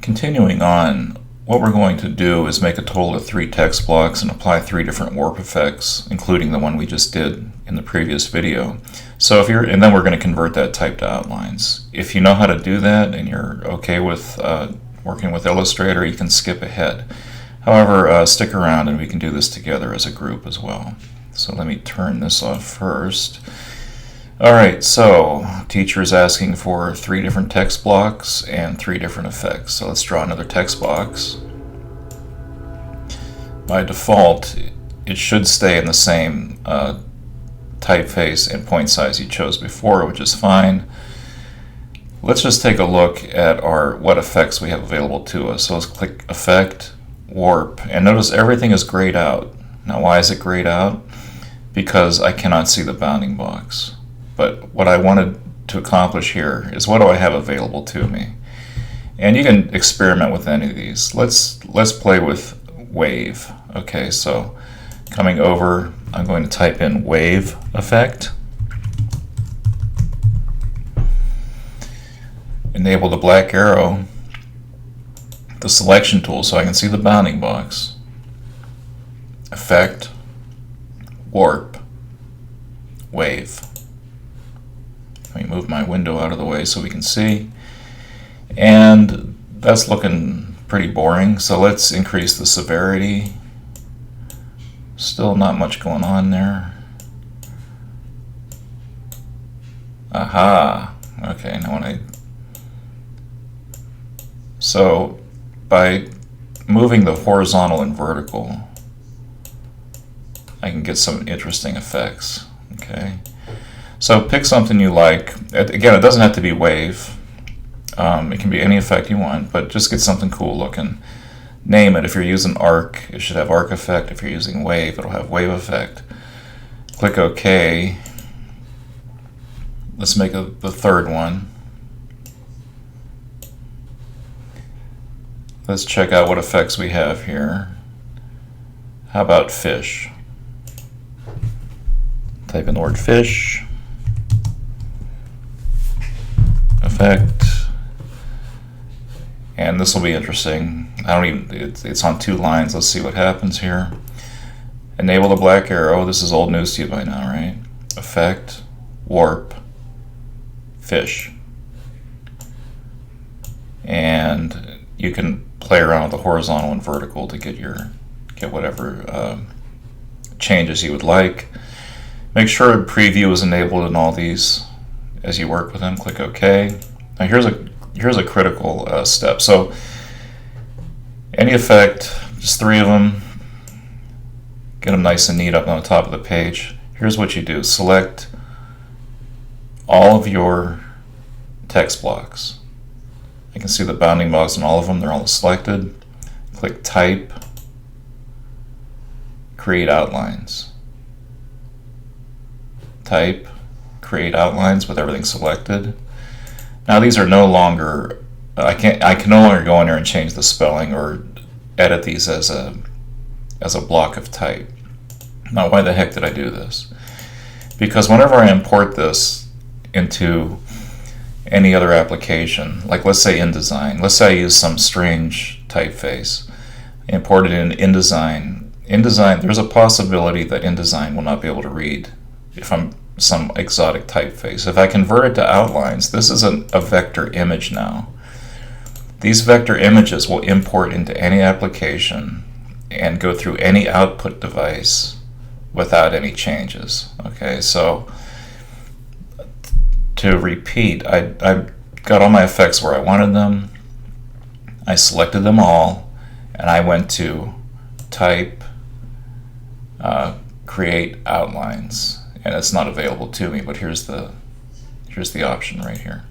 Continuing on, what we're going to do is make a total of 3 text blocks and apply 3 different warp effects, including the one we just did in the previous video. So and then we're going to convert that type to outlines. If you know how to do that and you're okay with working with Illustrator, you can skip ahead. However, stick around and we can do this together as a group as well. So let me turn this off first. Alright, so teacher is asking for 3 different text blocks and 3 different effects. So let's draw another text box. By default, it should stay in the same typeface and point size you chose before, which is fine. Let's just take a look at what effects we have available to us. So let's click Effect, Warp, and notice everything is grayed out. Now why is it grayed out? Because I cannot see the bounding box. But what I wanted to accomplish here is what do I have available to me? And you can experiment with any of these. Let's play with wave. Okay, so coming over, I'm going to type in wave effect. Enable the black arrow, the selection tool so I can see the bounding box. Effect, warp, wave. Let me move my window out of the way so we can see. And that's looking pretty boring, so let's increase the severity. Still not much going on there. Aha! Okay, now so by moving the horizontal and vertical, I can get some interesting effects. Okay. So pick something you like. Again, it doesn't have to be wave. It can be any effect you want, but just get something cool looking. Name it. If you're using arc, it should have arc effect. If you're using wave, it'll have wave effect. Click OK. Let's make the third one. Let's check out what effects we have here. How about fish? Type in the word fish. Effect, and this will be interesting. It's on 2 lines. Let's see what happens here. Enable the black arrow. This is old news to you by now, right? Effect, warp, fish, and you can play around with the horizontal and vertical to get whatever changes you would like. Make sure preview is enabled in all these. As you work with them, click OK. Now here's a critical step. So any effect, just 3 of them, get them nice and neat up on the top of the page. Here's what you do. Select all of your text blocks. I can see the bounding box on all of them. They're all selected. Click Type, Create Outlines. Type, Create Outlines with everything selected. Now these are no longer, I can no longer go in there and change the spelling or edit these as a block of type. Now why the heck did I do this? Because whenever I import this into any other application, like let's say InDesign, let's say I use some strange typeface, import it in InDesign. InDesign, there's a possibility that InDesign will not be able to read if I'm some exotic typeface. If I convert it to outlines, this is a vector image now. These vector images will import into any application and go through any output device without any changes. Okay, so to repeat, I got all my effects where I wanted them. I selected them all, and I went to Type, Create Outlines. And it's not available to me, but here's the option right here.